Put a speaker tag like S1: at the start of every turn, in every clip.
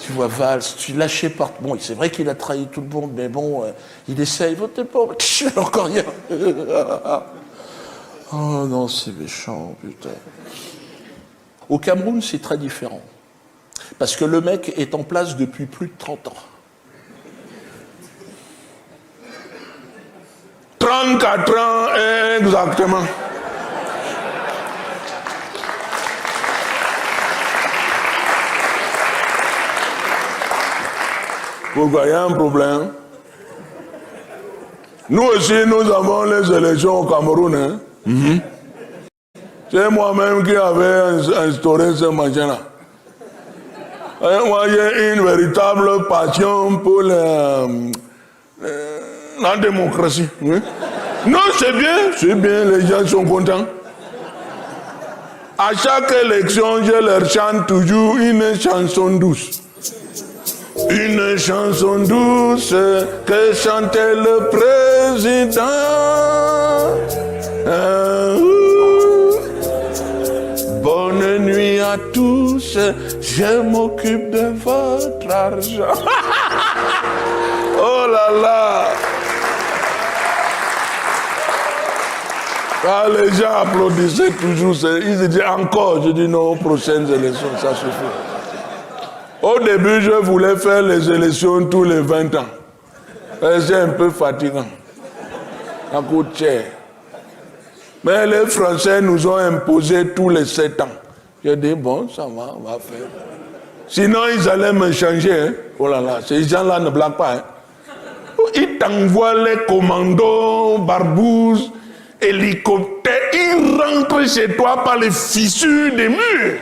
S1: Tu vois, Valls, tu lâchais par... Bon, c'est vrai qu'il a trahi tout le monde, mais bon, il essaye, votez pas. Encore rien. Oh non, c'est méchant, putain. Au Cameroun, c'est très différent. Parce que le mec est en place depuis plus de 30 ans. 34 ans, exactement. Pourquoi il y a un problème? Nous aussi, nous avons les élections au Cameroun. Hein? Mm-hmm. C'est moi-même qui avais instauré ce machin-là. Moi, j'ai une véritable passion pour la démocratie. Oui? Non, c'est bien, les gens sont contents. À chaque élection, je leur chante toujours une chanson douce. Une chanson douce que chantait le président. Bonne nuit à tous, je m'occupe de votre argent. Oh là là. Ah, les gens applaudissaient toujours. Ils disaient encore. Je dis non, aux prochaines élections, ça suffit. Au début, je voulais faire les élections tous les 20 ans. C'est un peu fatigant. Ça coûte cher. Mais les Français nous ont imposé tous les 7 ans. J'ai dit, bon, ça va, on va faire. Sinon, ils allaient me changer. Hein. Oh là là, ces gens-là ne blaguent pas. Hein. Ils t'envoient les commandos, barbouzes, hélicoptères. Ils rentrent chez toi par les fissures des murs.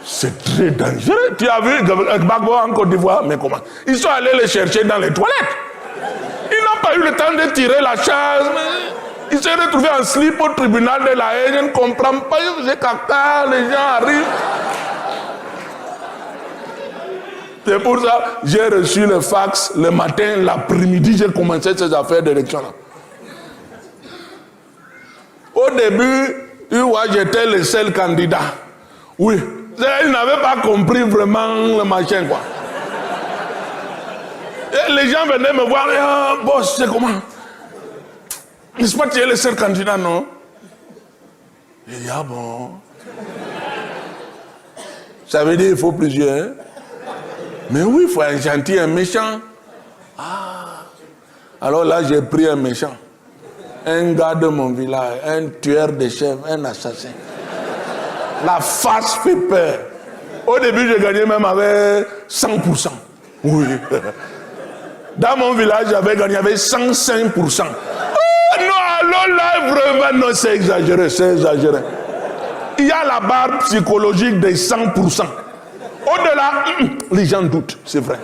S1: C'est très dangereux. Tu as vu Gbagbo en Côte d'Ivoire, mais comment? Ils sont allés les chercher dans les toilettes. Ils n'ont pas eu le temps de tirer la chasse. Ils se sont retrouvés en slip au tribunal de la Haye. Je ne comprends pas. Ils faisaient caca, les gens arrivent. C'est pour ça que j'ai reçu le fax le matin, l'après-midi, j'ai commencé ces affaires d'élection-là. Au début, tu vois, j'étais le seul candidat. Oui. Ils n'avaient pas compris vraiment le machin, quoi. Et les gens venaient me voir, oh, boss, c'est comment? N'est-ce pas que tu es le seul candidat, non? J'ai dit, ah bon? Ça veut dire qu'il faut plusieurs. Mais oui, il faut un gentil, un méchant. Ah. Alors là, j'ai pris un méchant. Un gars de mon village, un tueur de chèvres, un assassin. La face fait peur. Au début, j'ai gagné même avec 100%. Oui. Dans mon village, j'avais gagné avec 105%. Oh, non, alors là, vraiment, non, c'est exagéré, c'est exagéré. Il y a la barre psychologique des 100%. Au-delà, les gens doutent, c'est vrai.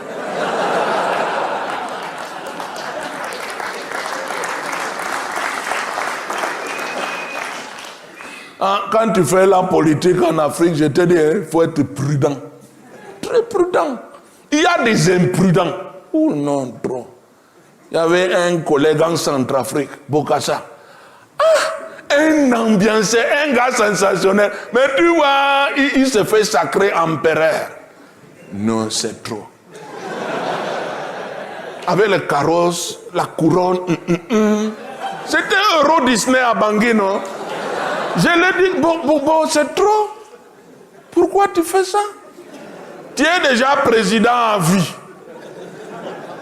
S1: Quand tu fais la politique en Afrique, je te dis, il faut être prudent. Très prudent. Il y a des imprudents. Oh non, trop. Il y avait un collègue en Centrafrique, Bokassa. Ah, un ambiancé, un gars sensationnel. Mais tu vois, il se fait sacrer empereur. Non, c'est trop. Avec le carrosse, la couronne. C'était Euro Disney à Bangui, non? Je lui ai dit, bon, c'est trop. Pourquoi tu fais ça? Tu es déjà président à vie.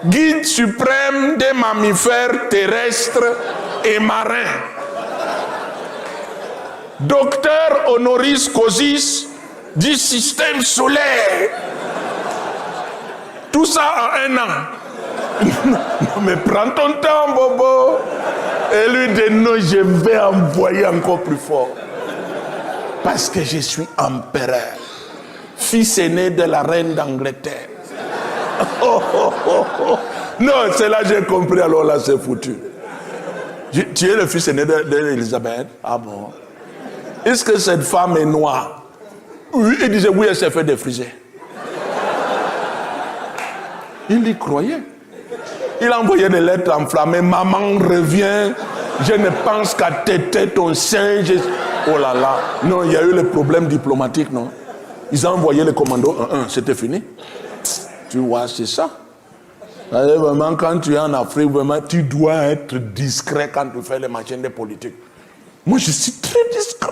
S1: Guide suprême des mammifères terrestres et marins. Docteur honoris causis du système solaire. Tout ça en 1 an. Non, mais prends ton temps, Bobo. Et lui dit non, je vais envoyer encore plus fort. Parce que je suis empereur. Fils aîné de la reine d'Angleterre. Oh, oh, oh, oh. Non, c'est là que j'ai compris, alors là c'est foutu. Tu es le fils aîné d'Elisabeth? Ah bon? Est-ce que cette femme est noire? Oui, il disait oui, elle s'est fait défriser. Il y croyait. Il envoyait des lettres enflammées. Maman revient. Je ne pense qu'à téter ton sein. Oh là là. Non, il y a eu le problème diplomatique, non? Ils ont envoyé les commandos 1-1, c'était fini. Tu vois, c'est ça. Vraiment, quand tu es en Afrique, vraiment, tu dois être discret quand tu fais les machines de politique. Moi, je suis très discret.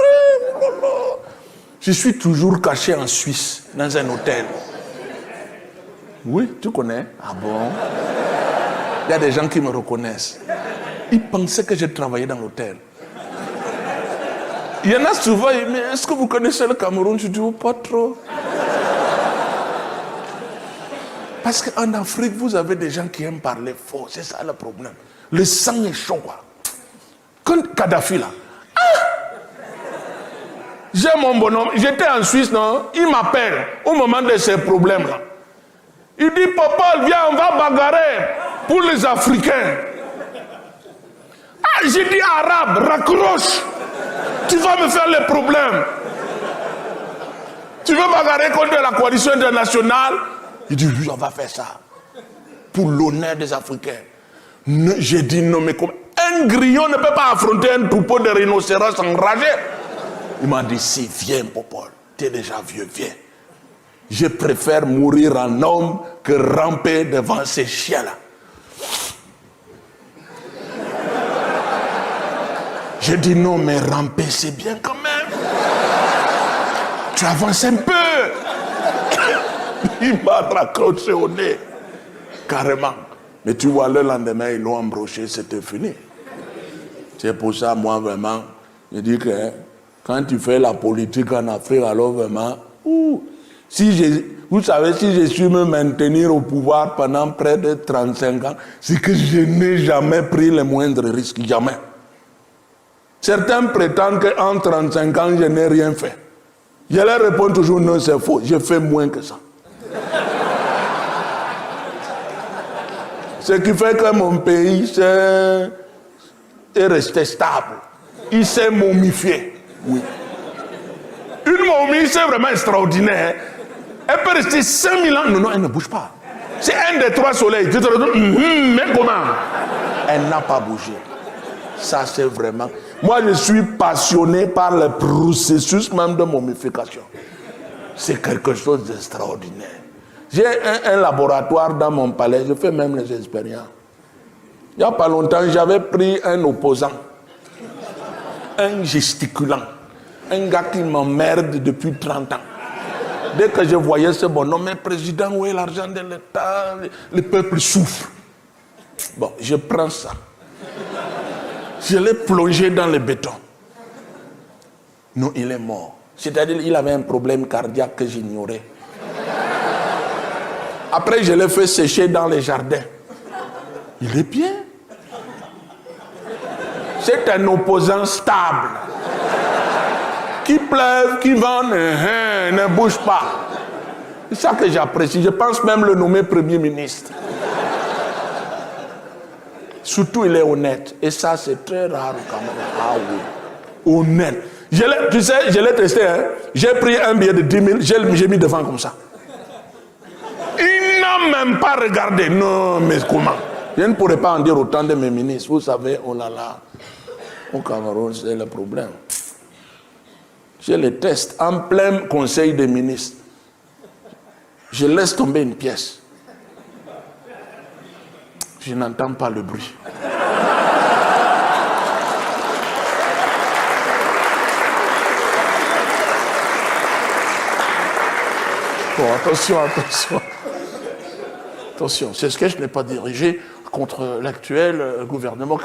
S1: Je suis toujours caché en Suisse, dans un hôtel. Oui, tu connais? Ah bon? Il y a des gens qui me reconnaissent. Ils pensaient que j'ai travaillé dans l'hôtel. Il y en a souvent, mais est-ce que vous connaissez le Cameroun? Je dis, oh, pas trop. Parce qu'en Afrique, vous avez des gens qui aiment parler fort. C'est ça le problème. Le sang est chaud, quoi. Quand Kadhafi, là, j'ai mon bonhomme, j'étais en Suisse, non? Il m'appelle au moment de ces problèmes-là. Il dit, papa, viens, on va bagarrer pour les Africains. Ah, j'ai dit, arabe, raccroche. Tu vas me faire les problèmes. Tu veux bagarrer contre la coalition internationale? Il dit, oui, on va faire ça. Pour l'honneur des Africains. J'ai dit, non, mais comment? Un grillon ne peut pas affronter un troupeau de rhinocéros enragés. Il m'a dit, si, viens, Popol. Tu es déjà vieux, viens. Je préfère mourir en homme que ramper devant ces chiens-là. J'ai dit, non, mais ramper, c'est bien quand même. Tu avances un peu. Il m'a raccroché au nez. Carrément. Mais tu vois, le lendemain, ils l'ont embroché, c'était fini. C'est pour ça, moi, vraiment, je dis que quand tu fais la politique en Afrique, alors vraiment, vous savez, si je suis me maintenir au pouvoir pendant près de 35 ans, c'est que je n'ai jamais pris le moindre risque, jamais. Certains prétendent qu'en 35 ans, je n'ai rien fait. Je leur réponds toujours, non, c'est faux, j'ai fait moins que ça. Ce qui fait que mon pays est resté stable. Il s'est momifié. Oui. Une momie, c'est vraiment extraordinaire. Elle peut rester 5000 ans. Non, non, elle ne bouge pas. C'est un des 3 soleils. Tu te retrouves, mais comment? Elle n'a pas bougé. Ça, c'est vraiment... Moi, je suis passionné par le processus même de momification. C'est quelque chose d'extraordinaire. J'ai un laboratoire dans mon palais. Je fais même les expériences. Il n'y a pas longtemps, j'avais pris un opposant. Un gesticulant. Un gars qui m'emmerde depuis 30 ans. Dès que je voyais ce bonhomme, mais président, où est l'argent de l'État? Le peuple souffre. Bon, je prends ça. Je l'ai plongé dans le béton. Non, il est mort. C'est-à-dire qu'il avait un problème cardiaque que j'ignorais. Après, je l'ai fait sécher dans les jardins. Il est bien. C'est un opposant stable. Qui pleuve, qui vend, ne bouge pas. C'est ça que j'apprécie. Je pense même le nommer Premier ministre. Surtout, il est honnête. Et ça, c'est très rare quand même. Ah oui. Honnête. Tu sais, je l'ai testé. Hein? J'ai pris un billet de 10 000, j'ai mis devant comme ça. Il n'a même pas regardé. Non, mais comment? Je ne pourrais pas en dire autant de mes ministres. Vous savez, oh là là. Au Cameroun, c'est le problème. Je les teste en plein conseil des ministres. Je laisse tomber une pièce. Je n'entends pas le bruit. Bon, attention, attention. Attention, c'est ce que je n'ai pas dirigé contre l'actuel gouvernement